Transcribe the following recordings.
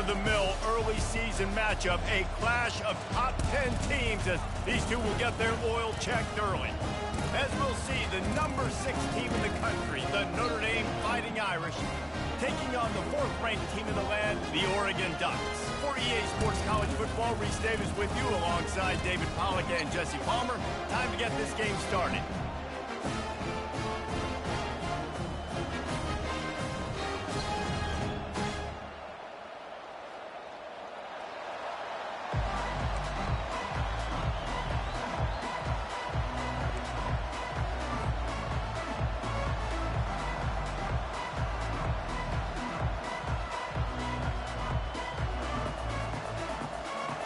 run-of-the-mill early season matchup, a clash of top 10 teams as these two will get their oil checked early. As we'll see, the number 6 team in the country, the Notre Dame Fighting Irish, taking on the 4th-ranked team in the land, the Oregon Ducks. For EA Sports College Football, Reese Davis with you alongside David Pollack and Jesse Palmer. Time to get this game started.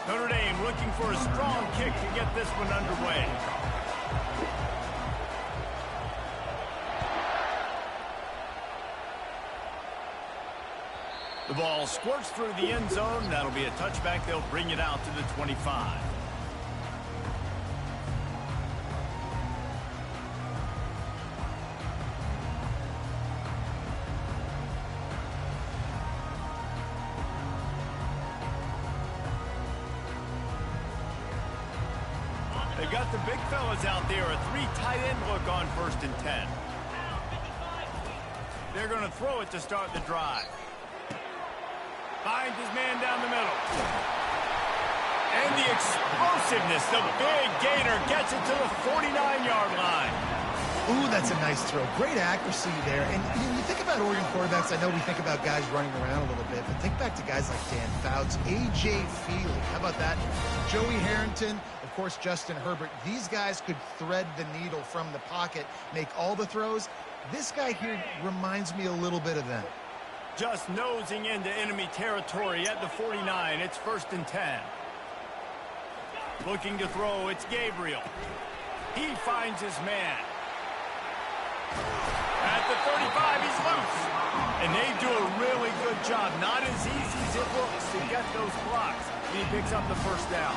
Notre Dame looking for a strong kick to get this one underway. The ball squirts through the end zone. That'll be a touchback. They'll bring it out to the 25. They've got the big fellas out there, a 3 tight end look on 1st and 10. They're going to throw it to start the drive. Finds his man down the middle. And the explosiveness, the big gainer gets it to the 49-yard line. Ooh, that's a nice throw. Great accuracy there. And you think about Oregon quarterbacks, I know we think about guys running around a little bit, but think back to guys like Dan Fouts, A.J. Feely. How about that? Joey Harrington, of course, Justin Herbert. These guys could thread the needle from the pocket, make all the throws. This guy here reminds me a little bit of them. Just nosing into enemy territory at the 49. It's 1st and 10. Looking to throw, it's Gabriel. He finds his man. At the 35, he's loose. And they do a really good job. Not as easy as it looks to get those blocks. He picks up the 1st down.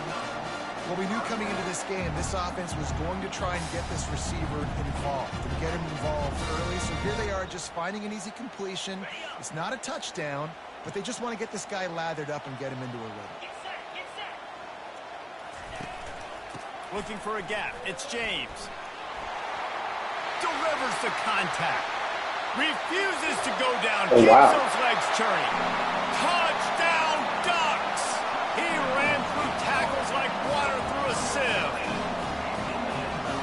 Well, we knew coming into this game, this offense was going to try and get this receiver involved and get him involved early. So here they are just finding an easy completion. It's not a touchdown, but they just want to get this guy lathered up and get him into a rhythm. Looking for a gap. It's James. Delivers the contact. Refuses to go down. Keeps those legs churning. Touchdown Ducks! He ran through tackles like water through a sieve.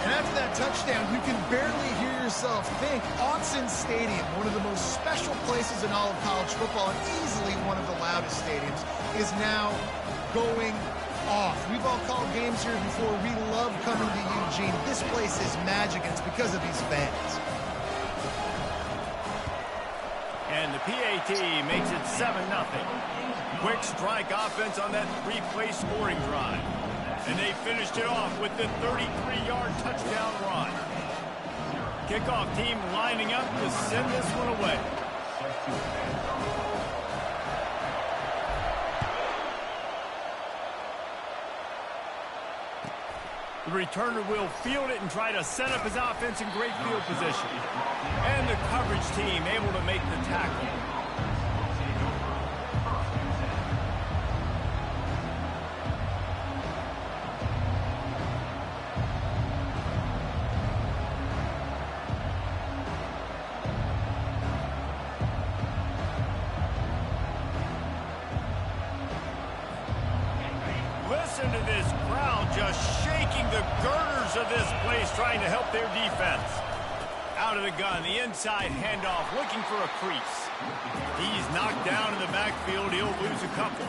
And after that touchdown, you can barely hear yourself think. Autzen Stadium, one of the most special places in all of college football and easily one of the loudest stadiums, is now going off. We've all called games here before. We love coming to Eugene. This place is magic, and it's because of these fans. And the PAT makes it 7-0. Quick strike offense on that 3-play scoring drive. And they finished it off with the 33-yard touchdown run. Kickoff team lining up to send this one away. The returner will field it and try to set up his offense in great field position. And the coverage team able to make the tackle. Listen to this crowd just shaking the girders of this place, trying to help their defense. Out of the gun, the inside handoff, looking for a crease. He's knocked down in the backfield. He'll lose a couple.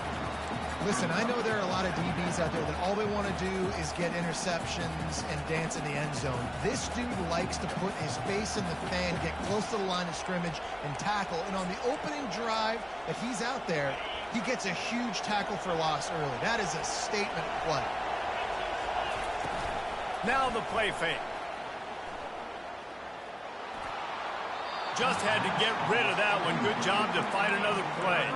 Listen, I know there are a lot of DBs out there that all they want to do is get interceptions and dance in the end zone. This dude likes to put his face in the fan, get close to the line of scrimmage, and tackle. And on the opening drive that he's out there, he gets a huge tackle for loss early. That is a statement play. Now the play fake. Just had to get rid of that one. Good job to fight another play.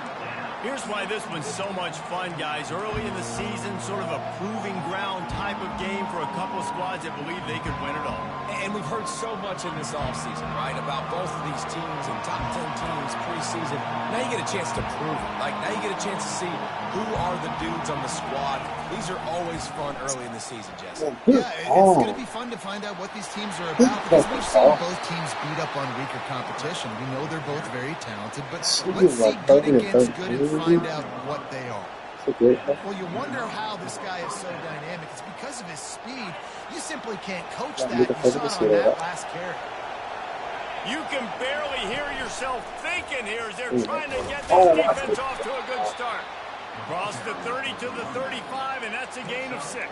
Here's why this one's so much fun, guys. Early in the season, sort of a proving ground type of game for a couple of squads that believe they could win it all. And we've heard so much in this offseason, right, about both of these teams and top 10 teams preseason. Now you get a chance to prove it. Like, now you get a chance to see who are the dudes on the squad. These are always fun early in the season, Jesse. Yeah, it's going to be fun to find out what these teams are about because we've seen both teams beat up on weaker competition. We know they're both very talented, but let's see good against good and find out what they are. Well, you wonder how this guy is so dynamic. It's because of his speed. You simply can't coach that. You saw it on that last carry. You can barely hear yourself thinking here as they're trying to get this defense off to a good start. Cross the 30 to the 35, and that's a gain of 6.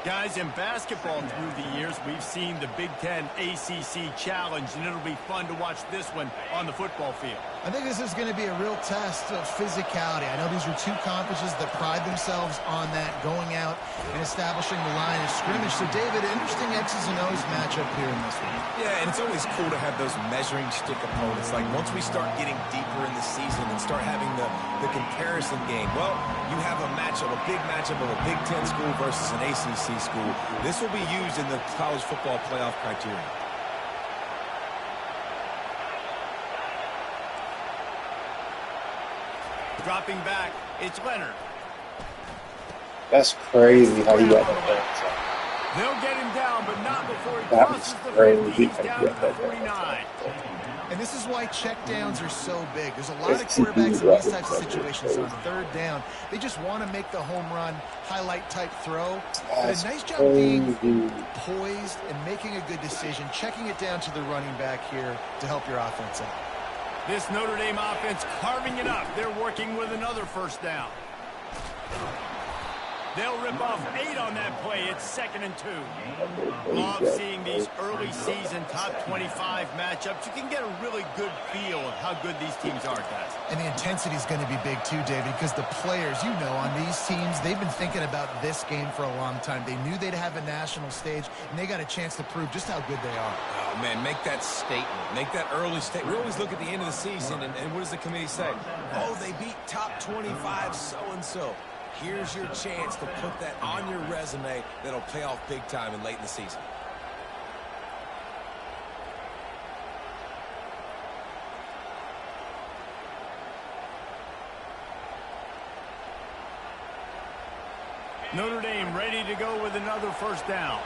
Guys, in basketball through the years, we've seen the Big Ten ACC Challenge, and it'll be fun to watch this one on the football field. I think this is going to be a real test of physicality. I know these are two conferences that pride themselves on that, going out and establishing the line of scrimmage. So, David, interesting X's and O's matchup here in this one. Yeah, and it's always cool to have those measuring stick opponents. Like, once we start getting deeper in the season and start having the comparison game, well, you have a matchup, a big matchup of a Big Ten school versus an ACC school. This will be used in the college football playoff criteria. Dropping back, it's Leonard. That's crazy how you got that. They'll get him down, but not before he crosses the 50. He's down to the 49. And this is why checkdowns are so big. There's a lot of quarterbacks in these types of situations on third down. They just want to make the home run, highlight-type throw. But a nice job being poised and making a good decision, checking it down to the running back here to help your offense out. This Notre Dame offense carving it up. They're working with another first down. They'll rip off 8 on that play. It's 2nd and 2. Love seeing these early season top 25 matchups. You can get a really good feel of how good these teams are, guys. And the intensity is going to be big too, David, because the players, you know, on these teams, they've been thinking about this game for a long time. They knew they'd have a national stage, and they got a chance to prove just how good they are. Oh, man, make that statement. Make that early statement. We always look at the end of the season, and what does the committee say? Oh, they beat top 25 so-and-so. Here's your chance to put that on your resume that'll pay off big time and late in the season. Notre Dame ready to go with another first down.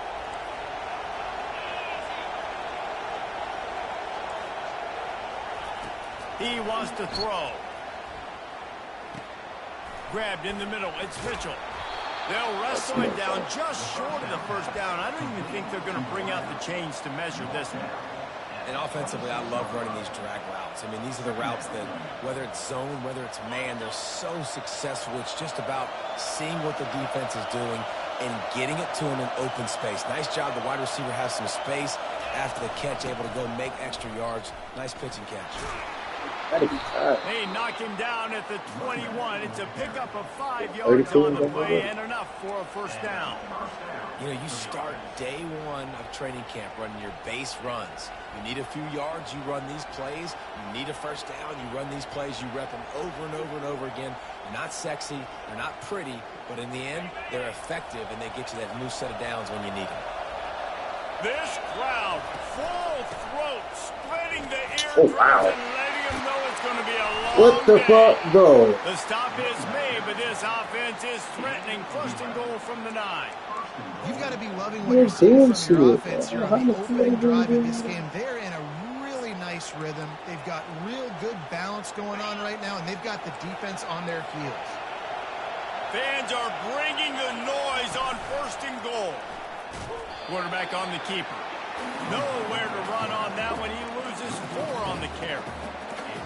He wants to throw. Grabbed in the middle. It's Mitchell. They'll wrestle him down just short of the first down. I don't even think they're going to bring out the chains to measure this one. And offensively, I love running these drag routes. I mean, these are the routes that, whether it's zone, whether it's man, they're so successful. It's just about seeing what the defense is doing and getting it to him in open space. Nice job. The wide receiver has some space after the catch, able to go make extra yards. Nice pitch and catch. They knock him down at the 21. It's a pickup of 5 yards on the play and enough for a first down. You know, you start day one of training camp running your base runs. You need a few yards, you run these plays. You need a first down, you run these plays. You rep them over and over and over again. They're not sexy, they're not pretty, but in the end, they're effective, and they get you that new set of downs when you need them. This crowd, full throat, splitting the eardrums and letting them know it's going to be a long What the fuck, bro? The stop is made, but this offense is threatening. First and goal from the 9. You've got to be loving what you're seeing from your offense here on the opening drive of this game. They're in a really nice rhythm. They've got real good balance going on right now, and they've got the defense on their heels. Fans are bringing the noise on first and goal. Quarterback on the keeper. Nowhere to run on that one. He loses 4 on the carry.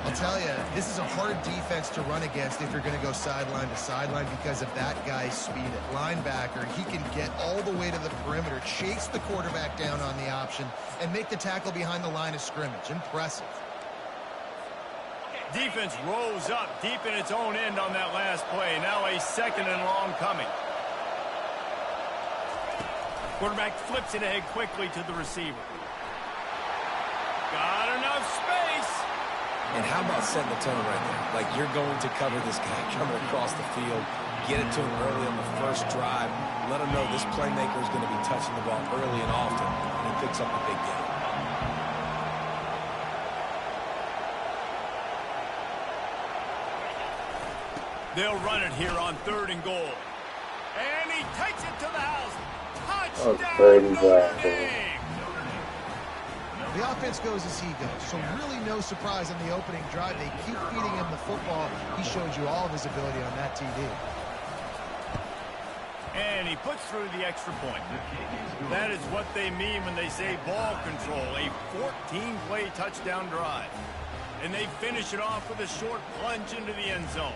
I'll tell you, this is a hard defense to run against if you're going to go sideline to sideline because of that guy's speed at linebacker. He can get all the way to the perimeter, chase the quarterback down on the option, and make the tackle behind the line of scrimmage. Impressive. Defense rose up deep in its own end on that last play. Now a 2nd and long coming. Quarterback flips it ahead quickly to the receiver. Got enough space. And how about setting the tone right there? Like, you're going to cover this guy coming across the field, get it to him early on the first drive, let him know this playmaker is going to be touching the ball early and often, and he picks up the big game. They'll run it here on 3rd and goal. And he takes it to the house. Touchdown, crazy Notre drive, Dame! The offense goes as he goes, so really no surprise on the opening drive. They keep feeding him the football. He showed you all of his ability on that TD. And he puts through the extra point. That is what they mean when they say ball control, a 14-play touchdown drive. And they finish it off with a short plunge into the end zone.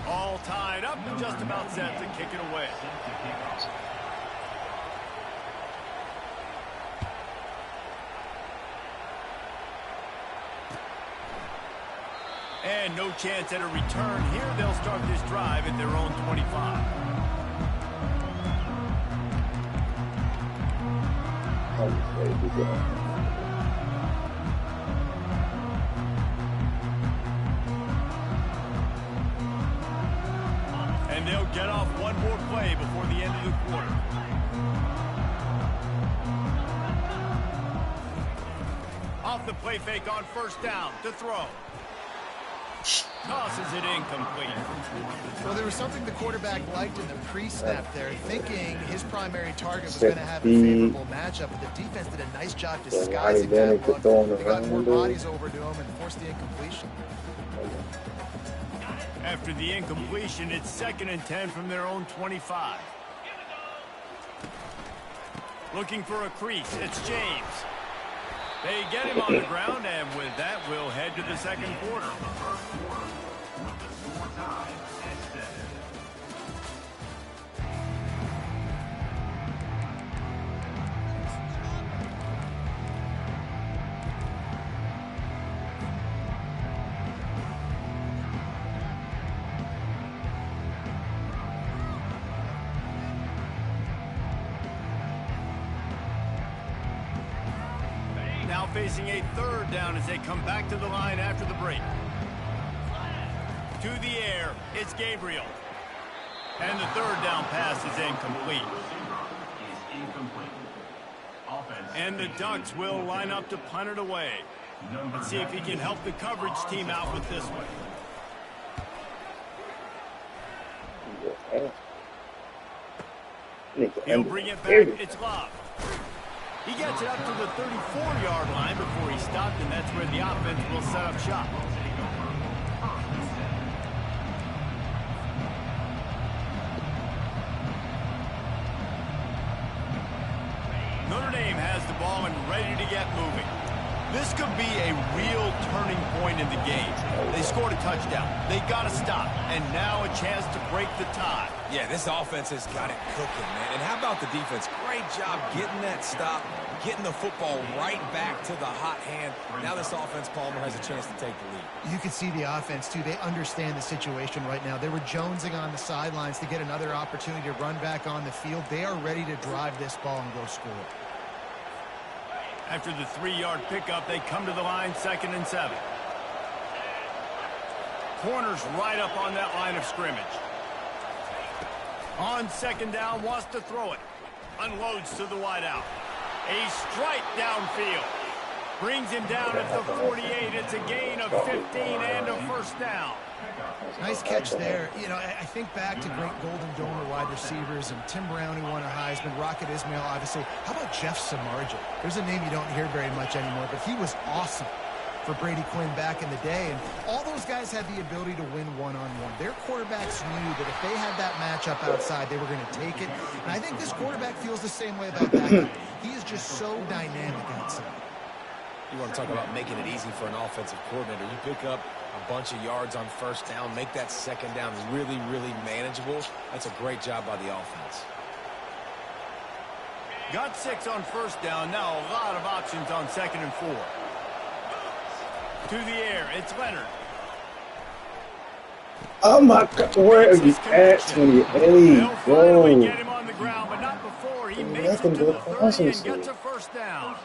All tied up and just about set to kick it away. And no chance at a return here. They'll start this drive at their own 25. And they'll get off one more play before the end of the quarter. Off the play fake on 1st down to throw. Tosses it incomplete. Well, there was something the quarterback liked in the pre-snap there, thinking his primary target was going to have a favorable matchup, but the defense did a nice job disguising that look. They got more bodies over to him and forced the incompletion. After the incompletion, it's 2nd and 10 from their own 25. Looking for a crease, it's James. They get him on the ground, and with that, we'll head to the 2nd quarter. Now facing a 3rd down as they come back to the line after the break. To the air, it's Gabriel. And the 3rd down pass is incomplete. And the Ducks will line up to punt it away. Let's see if he can help the coverage team out with this one. He'll bring it back. It's Love. He gets it up to the 34-yard line before he stopped, and that's where the offense will set up shop. Notre Dame has the ball and ready to get moving. This could be a real turning point in the game. They scored a touchdown. They got to stop, and now a chance to break the tie. Yeah, this offense has got it cooking, man. And how about the defense? Great job getting that stop, getting the football right back to the hot hand. Now this offense, Palmer, has a chance to take the lead. You can see the offense, too. They understand the situation right now. They were jonesing on the sidelines to get another opportunity to run back on the field. They are ready to drive this ball and go score. After the 3-yard pickup, they come to the line, 2nd and 7. Corners right up on that line of scrimmage. On 2nd down, wants to throw it. Unloads to the wideout. A strike downfield. Brings him down at the 48. It's a gain of 15 and a 1st down. Nice catch there. You know, I think back to great Golden Domer wide receivers, and Tim Brown, who won a Heisman, Rocket Ismail, obviously. How about Jeff Samardzija? There's a name you don't hear very much anymore, but he was awesome for Brady Quinn back in the day, and all those guys had the ability to win one-on-one. Their quarterbacks knew that if they had that matchup outside, they were going to take it, and I think this quarterback feels the same way about that guy. He is just so dynamic outside. You want to talk about making it easy for an offensive coordinator. You pick up a bunch of yards on 1st down, make that 2nd down really, really manageable. That's a great job by the offense. Got 6 on 1st down. Now a lot of options on 2nd and 4. To the air, it's Leonard. Oh my God, where are you at? 28, They'll finally bro. get him on the ground, but not before he makes it Nothing to the but 30 passing and gets to. a first down.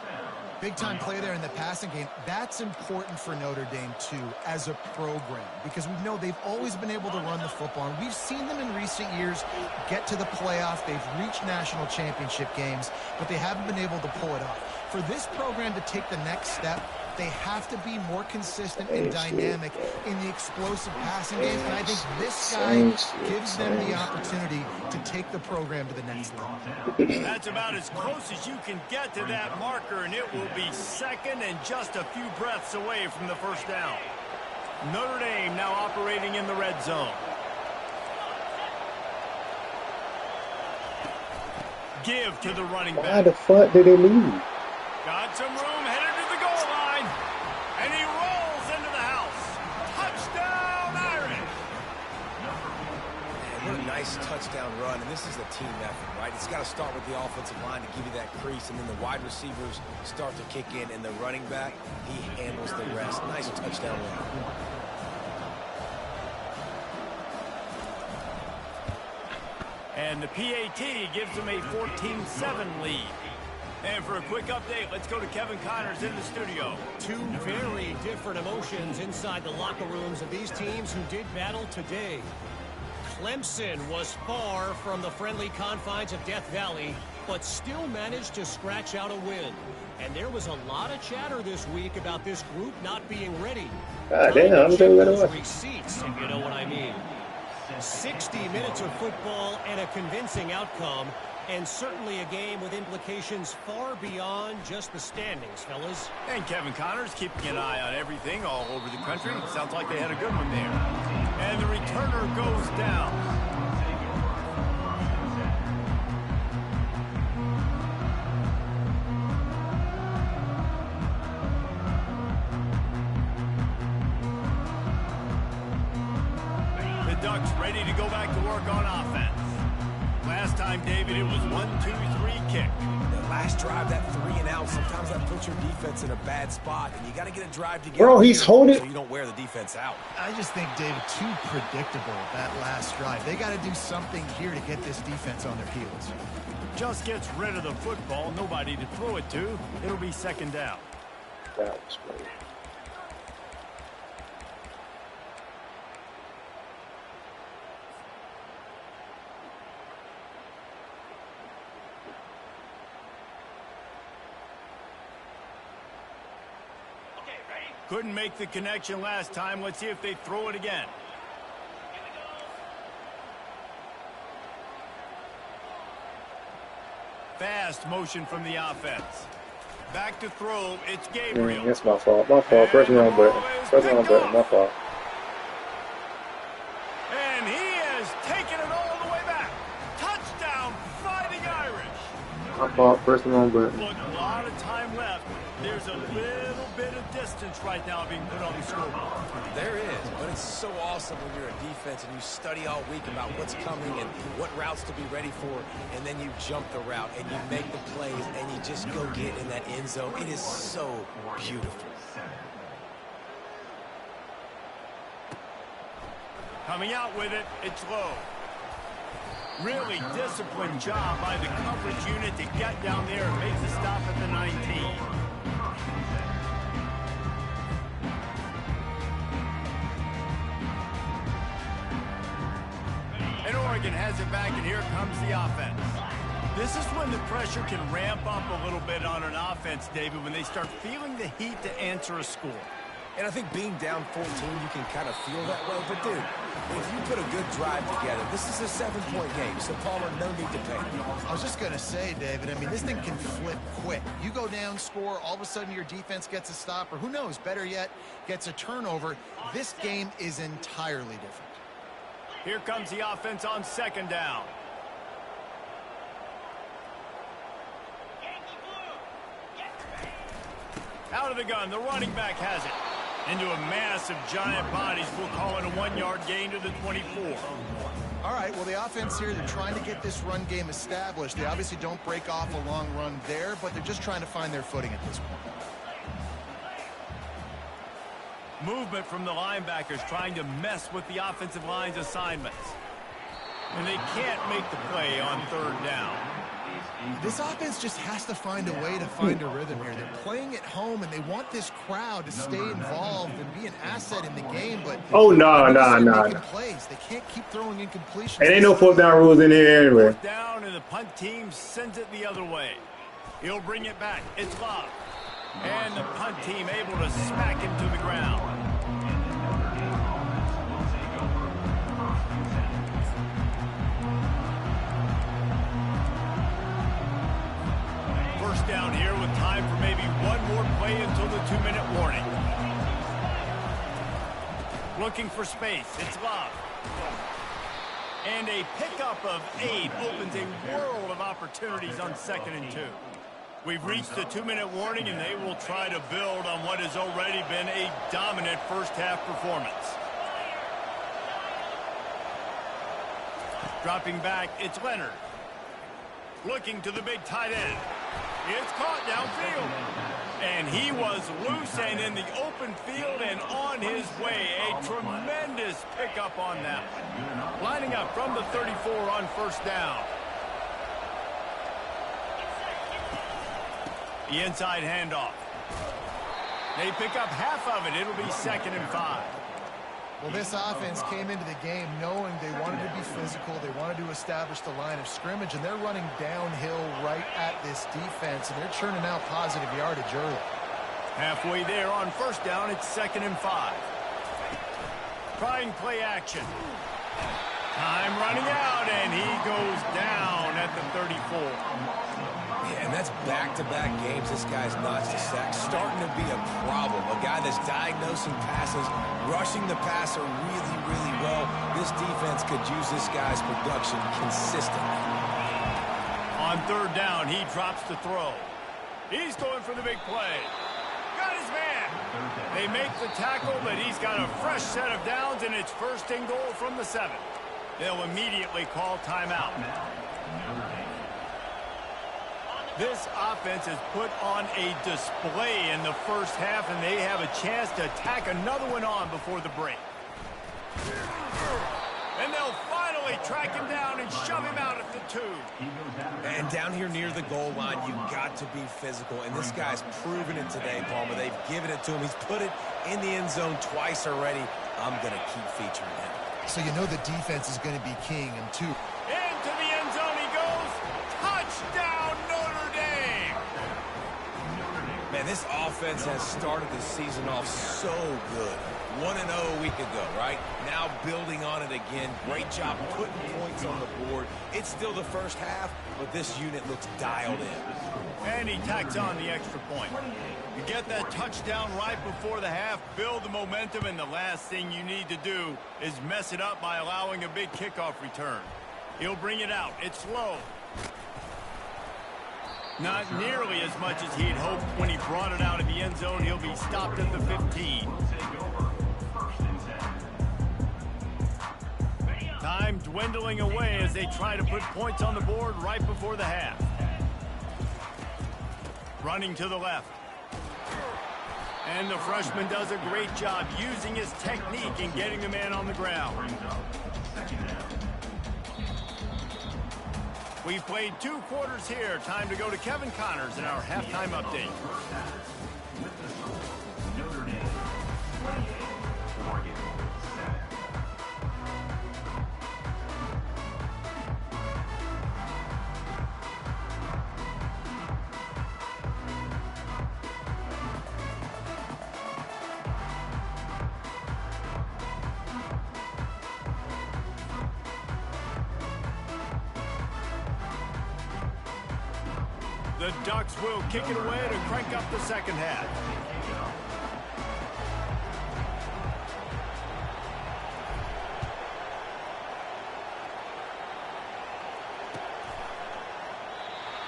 Big-time play there in the passing game. That's important for Notre Dame, too, as a program, because we know they've always been able to run the football, and we've seen them in recent years get to the playoff. They've reached national championship games, but they haven't been able to pull it off. For this program to take the next step, they have to be more consistent and dynamic in the explosive passing game, and I think this guy gives them the opportunity to take the program to the next level. That's about as close as you can get to that marker, and it will be second and just a few breaths away from the first down. Notre Dame now operating in the red zone. Give to the running back. Why the fuck did they leave? Got some room, headed to the goal line. And he rolls into the house. Touchdown, Irish. Man, what a nice touchdown run. And this is a team effort, right? It's got to start with the offensive line to give you that crease. And then the wide receivers start to kick in. And the running back, he handles the rest. Nice touchdown run. And the PAT gives them a 14-7 lead. And for a quick update, let's go to Kevin Connors in the studio. Two very different emotions inside the locker rooms of these teams who did battle today. Clemson was far from the friendly confines of Death Valley, but still managed to scratch out a win. And there was a lot of chatter this week about this group not being ready. God damn, I'm doing better. Receipts, if you know what I mean. 60 minutes of football and a convincing outcome, and certainly a game with implications far beyond just the standings, fellas. And Kevin Connors keeping an eye on everything all over the country. Sounds like they had a good one there. And the returner goes down. The Ducks ready to go back to work on offense. Last time, David, it was 1-2-3 kick. The last drive, that 3 and out, sometimes that puts your defense in a bad spot, and you got to get a drive together. Bro, he's holding. So you don't wear the defense out. I just think, David, too predictable, that last drive. They got to do something here to get this defense on their heels. Just gets rid of the football, nobody to throw it to. It'll be second down. That was great. Couldn't make the connection last time. Let's see if they throw it again. Fast motion from the offense. Back to throw. It's Gabriel. That's my fault. My fault. Press the wrong button. Press the wrong button. My fault. And he has taken it all the way back. Touchdown, Fighting Irish. My fault. Press the wrong button. Look, a lot of time left. There's a little bit of distance right now being put on the scoreboard. There is, but it's so awesome when you're a defense and you study all week about what's coming and what routes to be ready for, and then you jump the route and you make the plays and you just go get in that end zone. It is so beautiful. Coming out with it, it's low. Really disciplined job by the coverage unit to get down there and make the stop at the 19. And Oregon has it back, and here comes the offense. This is when the pressure can ramp up a little bit on an offense, David, when they start feeling the heat to answer a score. And I think being down 14, you can kind of feel that way. But, dude, if you put a good drive together, this is a 7-point game. So, Palmer, no need to panic. I was just going to say, David, I mean, this thing can flip quick. You go down, score, all of a sudden your defense gets a stop, or who knows, better yet, gets a turnover. This game is entirely different. Here comes the offense on second down. Out of the gun, the running back has it. Into a mass of giant bodies. We'll call it a 1-yard gain to the 24. All right, well, the offense here, they're trying to get this run game established. They obviously don't break off a long run there, but they're just trying to find their footing at this point. Movement from the linebackers trying to mess with the offensive line's assignments. And they can't make the play on 3rd down. This offense just has to find a way to find a rhythm here. They're playing at home, and they want this crowd to stay involved and be an asset in the game. But making plays. They can't keep throwing incompletions. And ain't no 4th down rules in here anyway. 4th down, and the punt team sends it the other way. He'll bring it back. It's Love. And the punt team able to smack him to the ground. First down here with time for maybe one more play until the 2-minute warning. Looking for space. It's Love. And a pickup of 8 opens a world of opportunities on 2nd and 2. We've reached the 2-minute warning, and they will try to build on what has already been a dominant first-half performance. Dropping back, it's Leonard. Looking to the big tight end. It's caught downfield. And he was loose and in the open field and on his way. A tremendous pickup on that one. Lining up from the 34 on 1st down. The inside handoff. They pick up half of it. It'll be 2nd and 5. Well, this offense came into the game knowing they wanted to be physical. They wanted to establish the line of scrimmage, and they're running downhill right at this defense, and they're churning out positive yardage early. Halfway there on 1st down, it's 2nd and 5. Trying play action. Time running out, and he goes down at the 34. Yeah, and that's back-to-back games. This guy's notched a sack. Starting to be a problem. A guy that's diagnosing passes, rushing the passer really, really well. This defense could use this guy's production consistently. On 3rd down, he drops the throw. He's going for the big play. Got his man. They make the tackle, but he's got a fresh set of downs, and it's 1st and goal from the 7. They'll immediately call timeout. This offense has put on a display in the first half, and they have a chance to tack another one on before the break. And they'll finally track him down and shove him out at the 2. And down here near the goal line, you've got to be physical. And this guy's proven it today, Palmer. They've given it to him. He's put it in the end zone twice already. I'm going to keep featuring him. So you know the defense is going to be keying him, too. Into the end zone he goes. Touchdown, Notre Dame! Man, this offense has started the season off so good. 1-0 a week ago, right? Now building on it again. Great job putting points on the board. It's still the first half, but this unit looks dialed in. And he tacks on the extra point. You get that touchdown right before the half, build the momentum, and the last thing you need to do is mess it up by allowing a big kickoff return. He'll bring it out. It's low. Not nearly as much as he'd hoped when he brought it out of the end zone. He'll be stopped at the 15. Time dwindling away as they try to put points on the board right before the half. Running to the left. And the freshman does a great job using his technique and getting the man on the ground. We've played 2 quarters here. Time to go to Kevin Connors in our halftime update. The Ducks will kick it away to crank up the second half.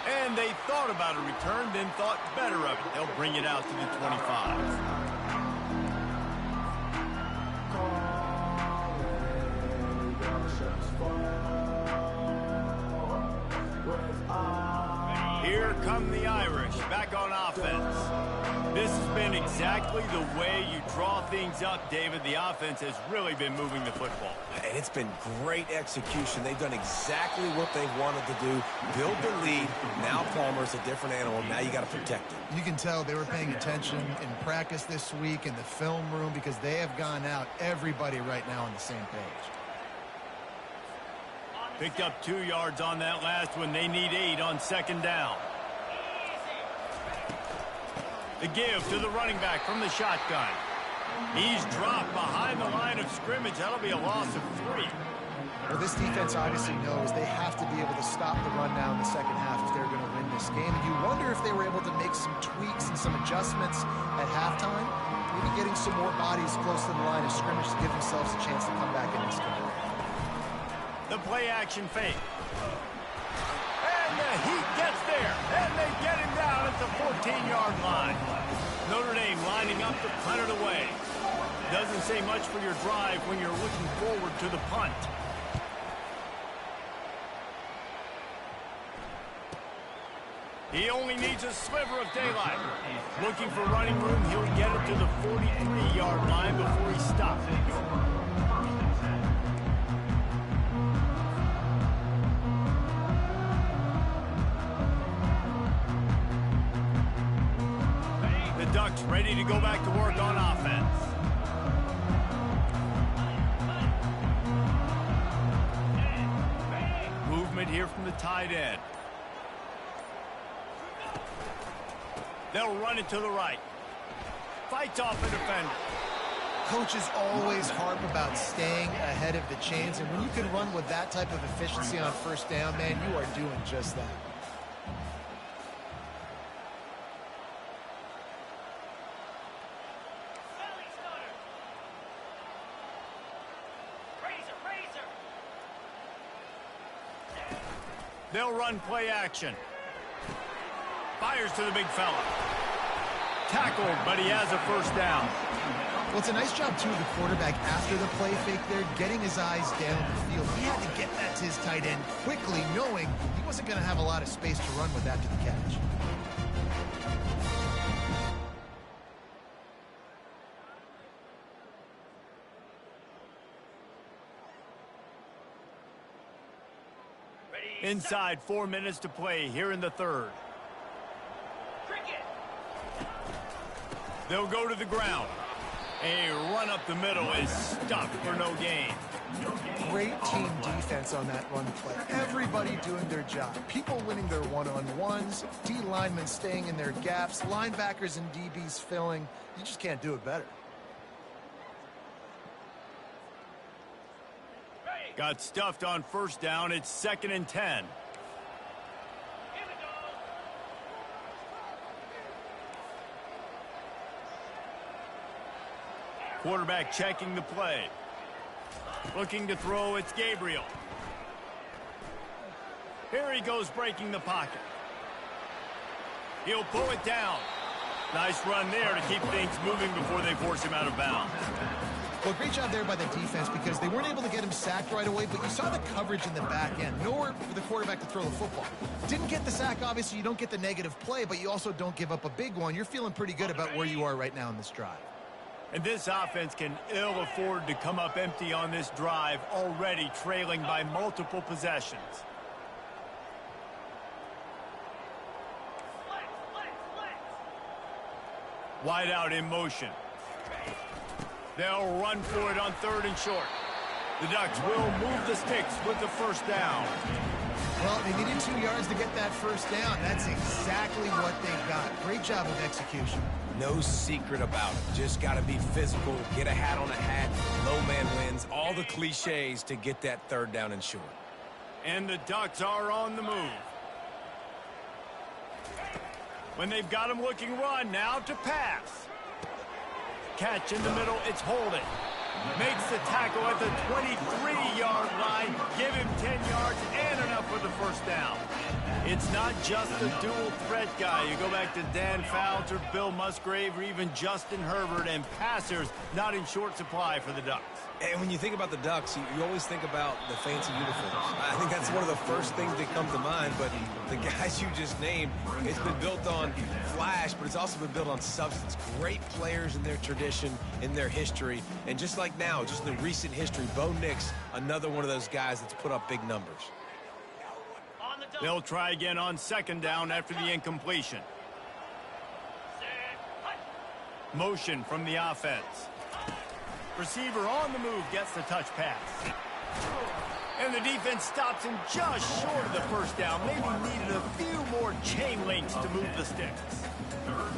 And they thought about a return, then thought better of it. They'll bring it out to the 25. Here come the Irish, back on offense. This has been exactly the way you draw things up, David. The offense has really been moving the football. And it's been great execution. They've done exactly what they wanted to do. Build the lead. Now Palmer's a different animal. Now you got to protect him. You can tell they were paying attention in practice this week in the film room because they have gone out, everybody right now on the same page. Picked up 2 yards on that last one. They need 8 on second down. The give to the running back from the shotgun. He's dropped behind the line of scrimmage. That'll be a loss of 3. Well, this defense obviously knows they have to be able to stop the run now in the second half if they're going to win this game. And you wonder if they were able to make some tweaks and some adjustments at halftime, maybe getting some more bodies close to the line of scrimmage to give themselves a chance to come back in this game. The play action fake. And the Heat gets there. And they get him down at the 14-yard line. Notre Dame lining up to punt it away. Doesn't say much for your drive when you're looking forward to the punt. He only needs a sliver of daylight. Looking for running room, he'll get it to the 43-yard line before he stops. The Ducks ready to go back to work on offense. Movement here from the tight end. They'll run it to the right. Fights off a defender. Coaches always harp about staying ahead of the chains, and when you can run with that type of efficiency on first down, man, you are doing just that. They'll run play action. Fires to the big fella. Tackled, but he has a first down. Well, it's a nice job, too, of the quarterback after the play fake there, getting his eyes down the field. He had to get that to his tight end quickly, knowing he wasn't going to have a lot of space to run with after the catch. Inside 4 minutes to play here in the third. They'll go to the ground. A run up the middle is stopped for no gain. Great team defense on that run play. Everybody doing their job. People winning their one-on-ones, D linemen staying in their gaps, linebackers and DBs filling. You just can't do it better. Got stuffed on first down. It's 2nd and 10. Quarterback checking the play. Looking to throw, it's Gabriel. Here he goes breaking the pocket. He'll pull it down. Nice run there to keep things moving before they force him out of bounds. Well, great job there by the defense because they weren't able to get him sacked right away, but you saw the coverage in the back end. Nowhere for the quarterback to throw the football. Didn't get the sack, obviously. You don't get the negative play, but you also don't give up a big one. You're feeling pretty good about where you are right now in this drive. And this offense can ill afford to come up empty on this drive, already trailing by multiple possessions. Wide out in motion. They'll run for it on 3rd and short. The Ducks will move the sticks with the first down. Well, they needed 2 yards to get that first down. That's exactly what they've got. Great job of execution. No secret about it. Just got to be physical, get a hat on a hat, low man wins, all the cliches to get that 3rd down and short. And the Ducks are on the move. When they've got him looking run, now to pass. Catch in the middle, it's Holden. Makes the tackle at the 23-yard line. Give him 10 yards and enough for the first down. It's not just a dual threat guy. You go back to Dan Fouts or Bill Musgrave or even Justin Herbert, and passers not in short supply for the Ducks. And when you think about the Ducks, you always think about the fancy uniforms. I think that's one of the first things that come to mind, but the guys you just named, it's been built on flash, but it's also been built on substance. Great players in their tradition, in their history, and just like now, just in the recent history, Bo Nix, another one of those guys that's put up big numbers. They'll try again on second down after the incompletion. Motion from the offense. Receiver on the move gets the touch pass. And the defense stops him just short of the first down. Maybe needed a few more chain links to move the sticks.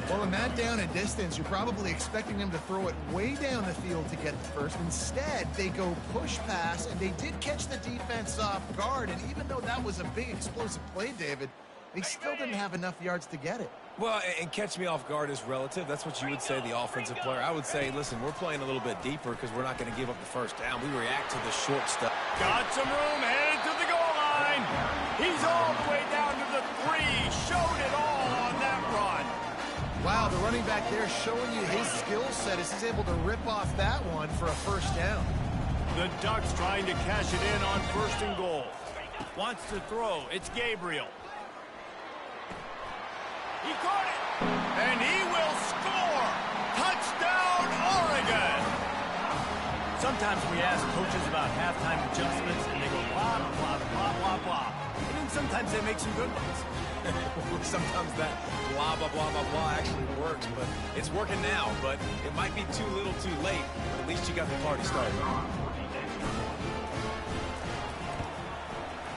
Well, in that down and distance, you're probably expecting them to throw it way down the field to get the first. Instead, they go push pass, and they did catch the defense off guard. And even though that was a big explosive play, David, they still didn't have enough yards to get it. Well, and catch me off guard is relative. That's what you would say, the offensive player. I would say, listen, we're playing a little bit deeper because we're not going to give up the first down. We react to the short stuff. Got some room, headed to the goal line. He's all the way down to the 3. Showed it all on that run. Wow, the running back there showing you his skill set as he's able to rip off that one for a first down. The Ducks trying to cash it in on first and goal. Wants to throw. It's Gabriel. He caught it, and he will score. Touchdown, Oregon. Sometimes we ask coaches about halftime adjustments, and they go blah, blah, blah, blah, blah. And then sometimes they make some good ones. Sometimes that blah, blah, blah, blah, blah actually works, but it's working now. But it might be too little too late, but at least you got the party started.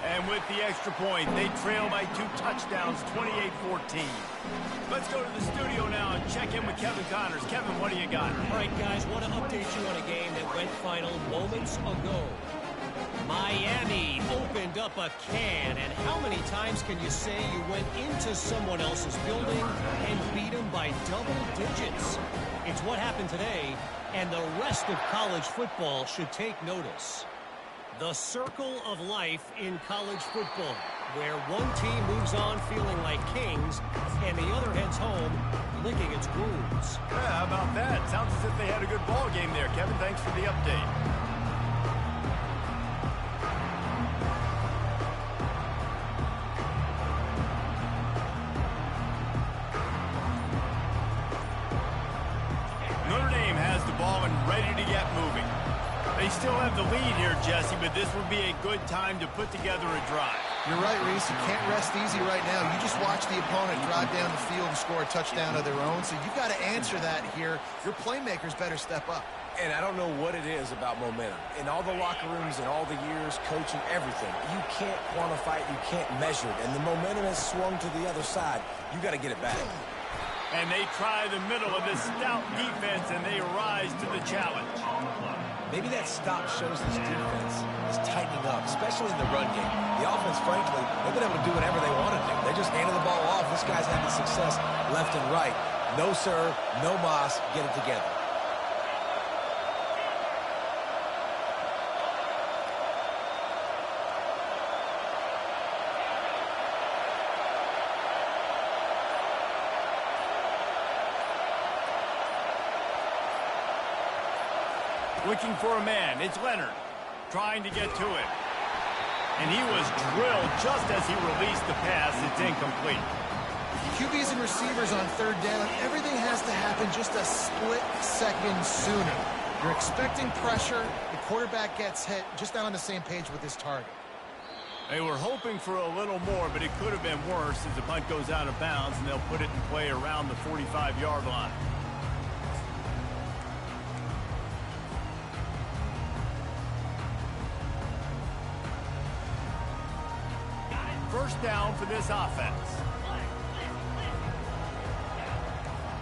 And with the extra point, they trail by 2 touchdowns, 28-14. Let's go to the studio now and check in with Kevin Connors. Kevin, what do you got? All right, guys, want to update you on a game that went final moments ago. Miami opened up a can, and how many times can you say you went into someone else's building and beat them by double digits? It's what happened today, and the rest of college football should take notice. The circle of life in college football, where one team moves on feeling like kings, and the other heads home licking its wounds. Yeah, how about that? Sounds as if they had a good ball game there. Kevin, thanks for the update. Notre Dame has the ball and ready to get moving. They still have the lead here, Jesse, but this would be a good time to put together a drive. You're right, Reese. You can't rest easy right now. You just watch the opponent drive down the field and score a touchdown of their own, so you've got to answer that here. Your playmakers better step up. And I don't know what it is about momentum. In all the locker rooms and all the years, coaching, everything, you can't quantify it, you can't measure it. And the momentum has swung to the other side. You got to get it back. And they try the middle of this stout defense, and they rise to the challenge. Maybe that stop shows this defense is tightening up, especially in the run game. The offense, frankly, they've been able to do whatever they want to do. They just handed the ball off. This guy's having success left and right. No, sir, no mas, get it together. Looking for a man. It's Leonard trying to get to it. And he was drilled just as he released the pass. It's incomplete. QBs and receivers on third down, everything has to happen just a split second sooner. You're expecting pressure. The quarterback gets hit, just not on the same page with his target. They were hoping for a little more, but it could have been worse as the punt goes out of bounds, and they'll put it in play around the 45-yard line. First down for this offense.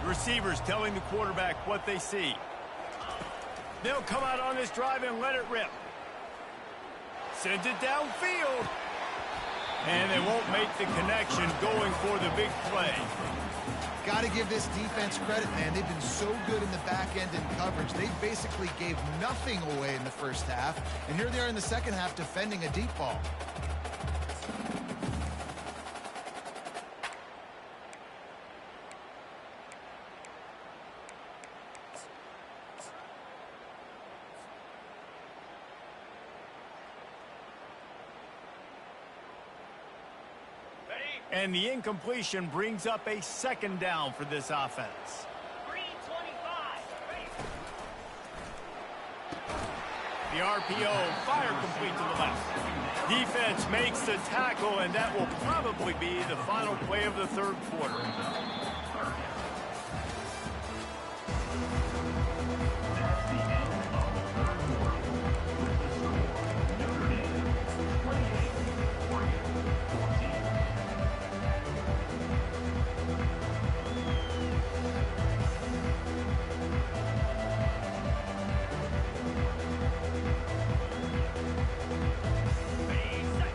The receivers telling the quarterback what they see. They'll come out on this drive and let it rip. Sends it downfield. And they won't make the connection going for the big play. Got to give this defense credit, man. They've been so good in the back end in coverage. They basically gave nothing away in the first half. And here they are in the second half defending a deep ball. And the incompletion brings up a second down for this offense. The RPO, fire complete to the left. Defense makes the tackle, and that will probably be the final play of the third quarter.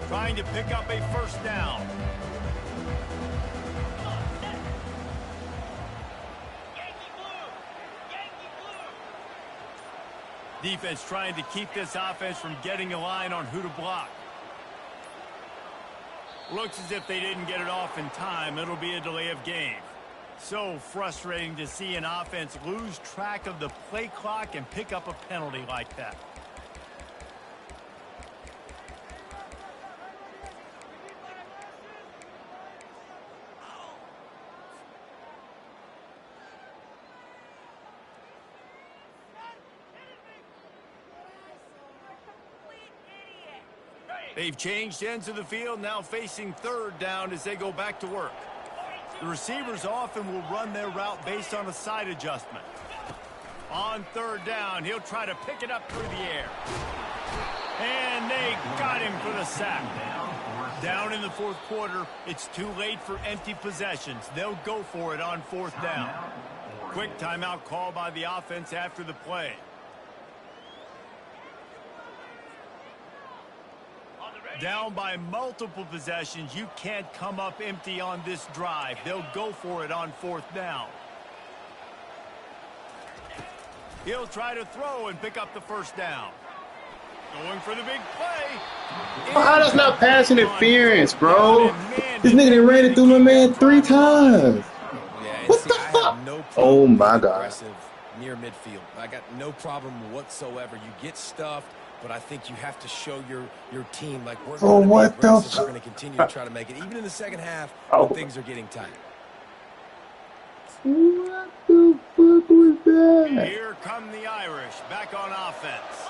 Trying to pick up a first down. Defense trying to keep this offense from getting a line on who to block. Looks as if they didn't get it off in time. It'll be a delay of game. So frustrating to see an offense lose track of the play clock and pick up a penalty like that. They've changed ends of the field, now facing third down as they go back to work. The receivers often will run their route based on a side adjustment. On third down, he'll try to pick it up through the air. And they got him for the sack. Down in the fourth quarter, it's too late for empty possessions. They'll go for it on fourth down. Quick timeout call by the offense after the play. Down by multiple possessions, you can't come up empty on this drive. They'll go for it on fourth down. He'll try to throw and pick up the first down. Going for the big play. How that's not pass interference, bro? This nigga done ran it through my man 3 times. Yeah, What see, the I fuck? have no problem Oh my with God. aggressive near midfield. I got no problem whatsoever. You get stuffed, but I think you have to show your team like we're going to be aggressive. We're going to continue to try to make it, even in the second half when things are getting tight. What the fuck was that? Here come the Irish back on offense.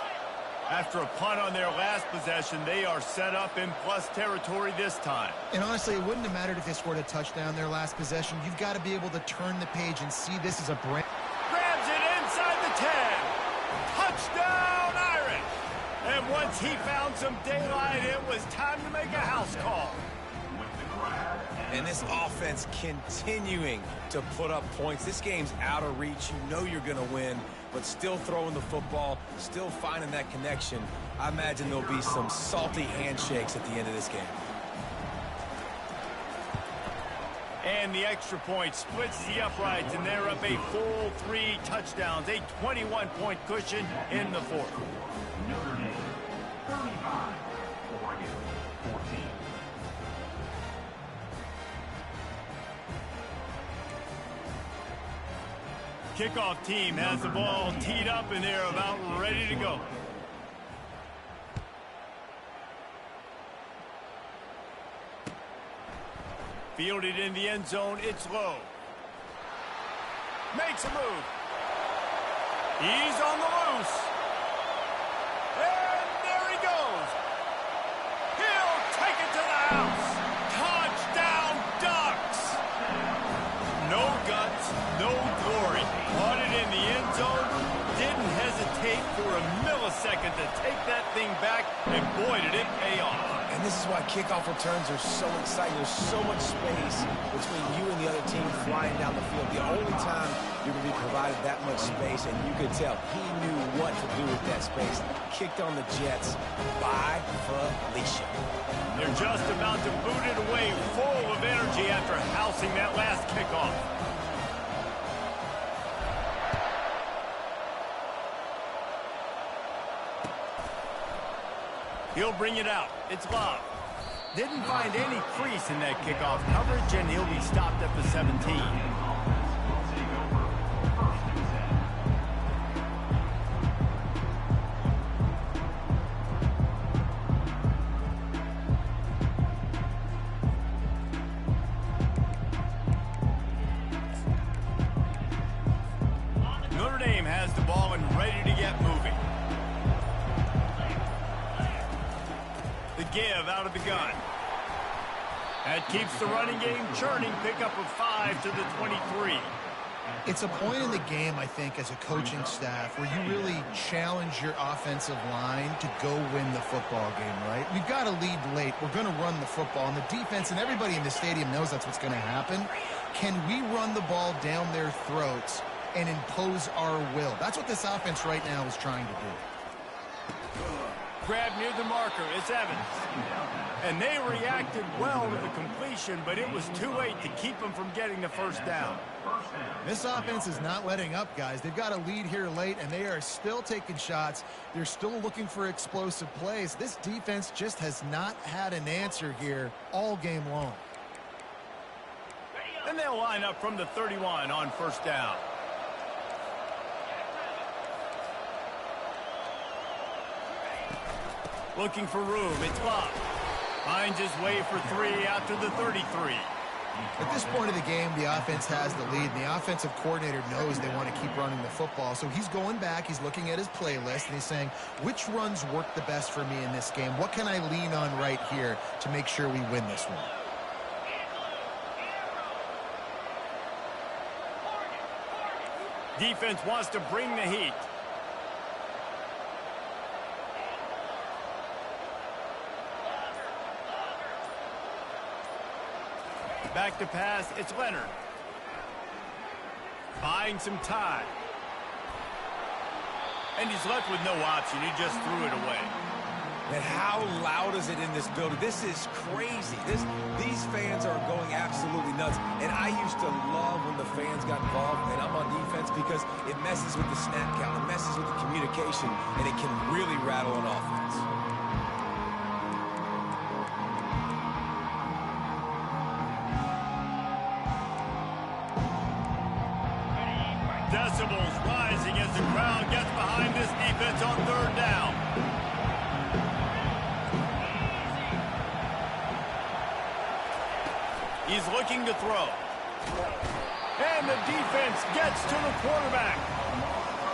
After a punt on their last possession, they are set up in plus territory this time. And honestly, it wouldn't have mattered if they scored a touchdown their last possession. You've got to be able to turn the page and see this as a brand. Grabs it inside the 10. Touchdown, Irish. And once he found some daylight, it was time to make a house call. And this offense continuing to put up points. This game's out of reach. You know you're going to win, but still throwing the football, still finding that connection. I imagine there'll be some salty handshakes at the end of this game. And the extra point splits the uprights, and they're up a full 3 touchdowns, a 21-point cushion in the fourth. Notre Dame, 35, Oregon, 14. Kickoff team has the ball teed up, and they're about ready to go. Fielded in the end zone, it's low. Makes a move. He's on the loose. And there he goes. He'll take it to the house. Touchdown, Ducks. No guts, no glory. Caught it in the end zone. Didn't hesitate for a millisecond to take that thing back. And boy, did it pay off. And this is why kickoff returns are so exciting. There's so much space between you and the other team flying down the field. The only time you're going to be provided that much space, and you could tell he knew what to do with that space. Kicked on the Jets by Felicia. They're just about to boot it away, full of energy after housing that last kickoff. He'll bring it out. It's Love. Didn't find any crease in that kickoff coverage, and he'll be stopped at the 17. give out of the gun. That keeps the running game churning. Pickup of 5 to the 23. It's a point in the game, I think, as a coaching staff where you really challenge your offensive line to go win the football game, right? We've got to lead late. We're going to run the football. And the defense and everybody in the stadium knows that's what's going to happen. Can we run the ball down their throats and impose our will? That's what this offense right now is trying to do. Grab near the marker. It's Evans. And they reacted well to the completion, but it was too late to keep them from getting the first down. This offense is not letting up, guys. They've got a lead here late, and they are still taking shots. They're still looking for explosive plays. This defense just has not had an answer here all game long. And they'll line up from the 31 on first down. Looking for room. It's Bob. Finds his way for 3 after the 33. At this point of the game, the offense has the lead, and the offensive coordinator knows they want to keep running the football. So he's going back, he's looking at his playlist, and he's saying, which runs work the best for me in this game? What can I lean on right here to make sure we win this one? Defense wants to bring the heat. Back to pass, it's Leonard. Buying some time. And he's left with no option. He just threw it away. And how loud is it in this building? This is crazy. These fans are going absolutely nuts. And I used to love when the fans got involved, and I'm on defense, because it messes with the snap count. It messes with the communication, and it can really rattle an offense. Decibels rising as the crowd gets behind this defense on third down. He's looking to throw. And the defense gets to the quarterback.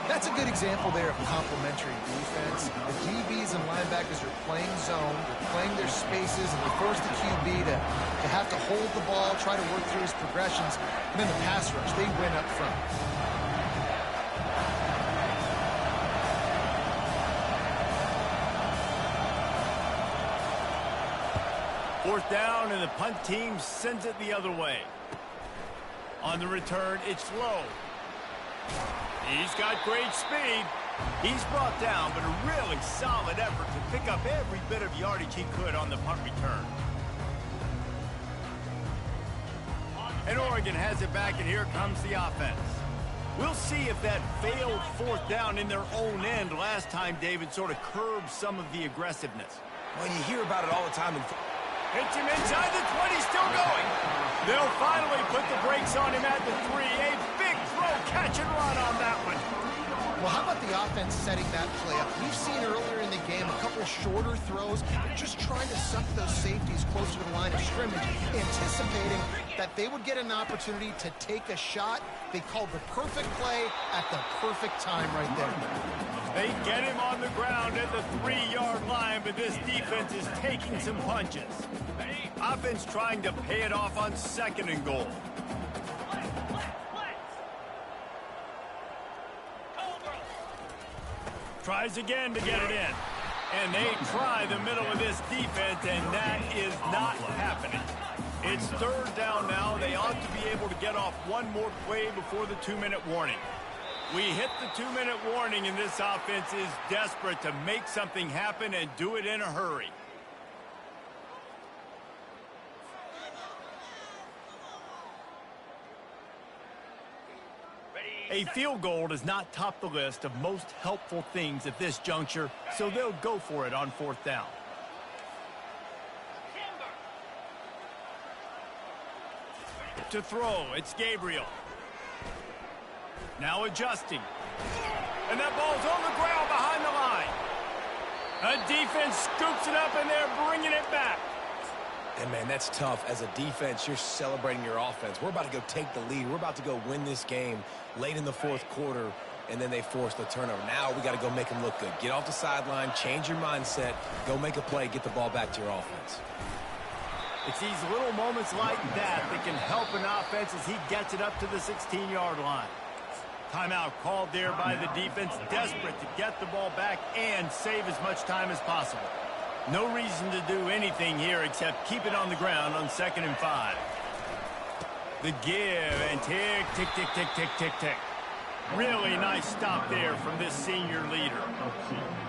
That's a good example there of complementary defense. The DBs and linebackers are playing zone, they're playing their spaces, and they force the QB to have to hold the ball, try to work through his progressions. And then the pass rush, they win up front. Fourth down, and the punt team sends it the other way. On the return, it's Lowe. He's got great speed. He's brought down, but a really solid effort to pick up every bit of yardage he could on the punt return. And Oregon has it back, and here comes the offense. We'll see if that failed fourth down in their own end last time, David, sort of curbed some of the aggressiveness. Well, you hear about it all the time. Hits him inside the 20, still going. They'll finally put the brakes on him at the 3. A big throw, catch and run on that one. Well, how about the offense setting that play up? We've seen earlier in the game a couple shorter throws. They're just trying to suck those safeties closer to the line of scrimmage, anticipating that they would get an opportunity to take a shot. They called the perfect play at the perfect time right there. They get him on the ground at the 3-yard line, but this defense is taking some punches. Offense trying to pay it off on 2nd and goal. Tries again to get it in. And they try the middle of this defense, and that is not happening. It's third down now. They ought to be able to get off one more play before the 2-minute warning. We hit the 2-minute warning, and this offense is desperate to make something happen and do it in a hurry. A field goal does not top the list of most helpful things at this juncture, so they'll go for it on 4th down. To throw, it's Gabriel. Now adjusting. And that ball's on the ground behind the line. A defense scoops it up, and they're bringing it back. And, man, that's tough. As a defense, you're celebrating your offense. We're about to go take the lead. We're about to go win this game late in the 4th quarter. and then they forced the turnover. Now we got to go make them look good. Get off the sideline, change your mindset, go make a play, get the ball back to your offense. It's these little moments like that that can help an offense as he gets it up to the 16-yard line. Timeout called there by the defense, desperate to get the ball back and save as much time as possible. No reason to do anything here except keep it on the ground on 2nd and 5. The give and tick, tick, tick, tick, tick, tick, tick. Really nice stop there from this senior leader.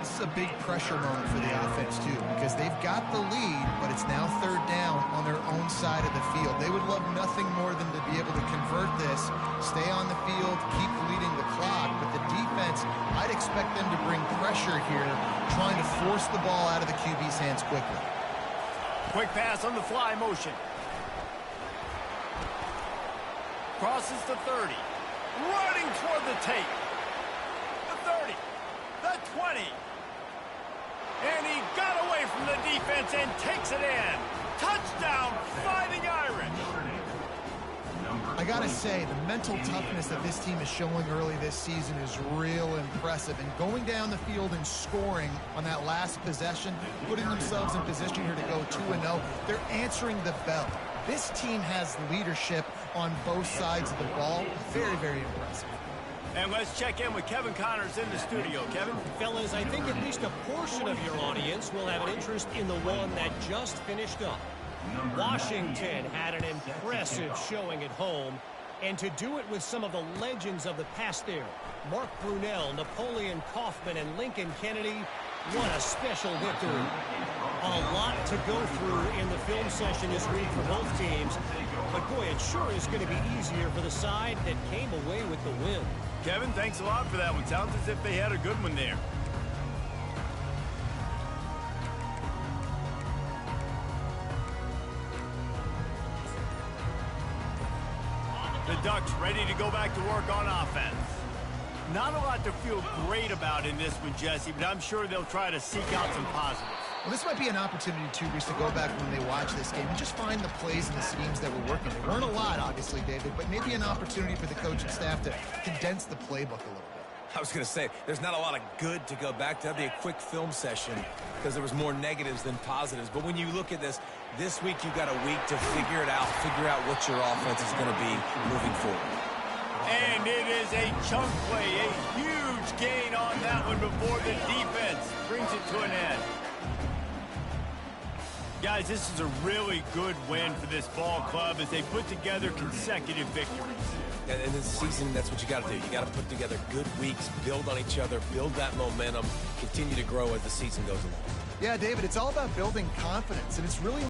This is a big pressure moment for the offense, too, because they've got the lead, but it's now 3rd down on their own side of the field. They would love nothing more than to be able to convert this, stay on the field, keep leading the clock. But the defense, I'd expect them to bring pressure here, trying to force the ball out of the QB's hands quickly. Quick pass on the fly motion. Crosses the 30. Running toward the tape. The 30. The 20. And he got away from the defense and takes it in. Touchdown, Fighting Irish. I gotta say, the mental toughness that this team is showing early this season is real impressive. And going down the field and scoring on that last possession, putting themselves in position here to go 2-0, they're answering the bell. This team has leadership on both sides of the ball. Very, very impressive. And let's check in with Kevin Connors in the studio. Kevin? Fellas, I think at least a portion of your audience will have an interest in the one that just finished up. Washington had an impressive showing at home, and to do it with some of the legends of the past there, Mark Brunell, Napoleon Kaufman, and Lincoln Kennedy, what a special victory. A lot to go through in the film session this week for both teams, but boy, it sure is going to be easier for the side that came away with the win. Kevin, thanks a lot for that one. Sounds as if they had a good one there. The Ducks ready to go back to work on offense. Not a lot to feel great about in this one, Jesse, but I'm sure they'll try to seek out some positives. Well, this might be an opportunity, too, Reese, to go back when they watch this game and just find the plays and the schemes that were working. There weren't a lot, obviously, David, but maybe an opportunity for the coaching staff to condense the playbook a little bit. I was going to say, there's not a lot of good to go back to. That'd be a quick film session because there was more negatives than positives. But when you look at this week you've got a week to figure it out, figure out what your offense is going to be moving forward. And it is a chunk play, a huge gain on that one before the defense brings it to an end. Guys, this is a really good win for this ball club as they put together consecutive victories. And in this season, that's what you got to do. You got to put together good weeks, build on each other, build that momentum, continue to grow as the season goes along. Yeah, David, it's all about building confidence, and it's really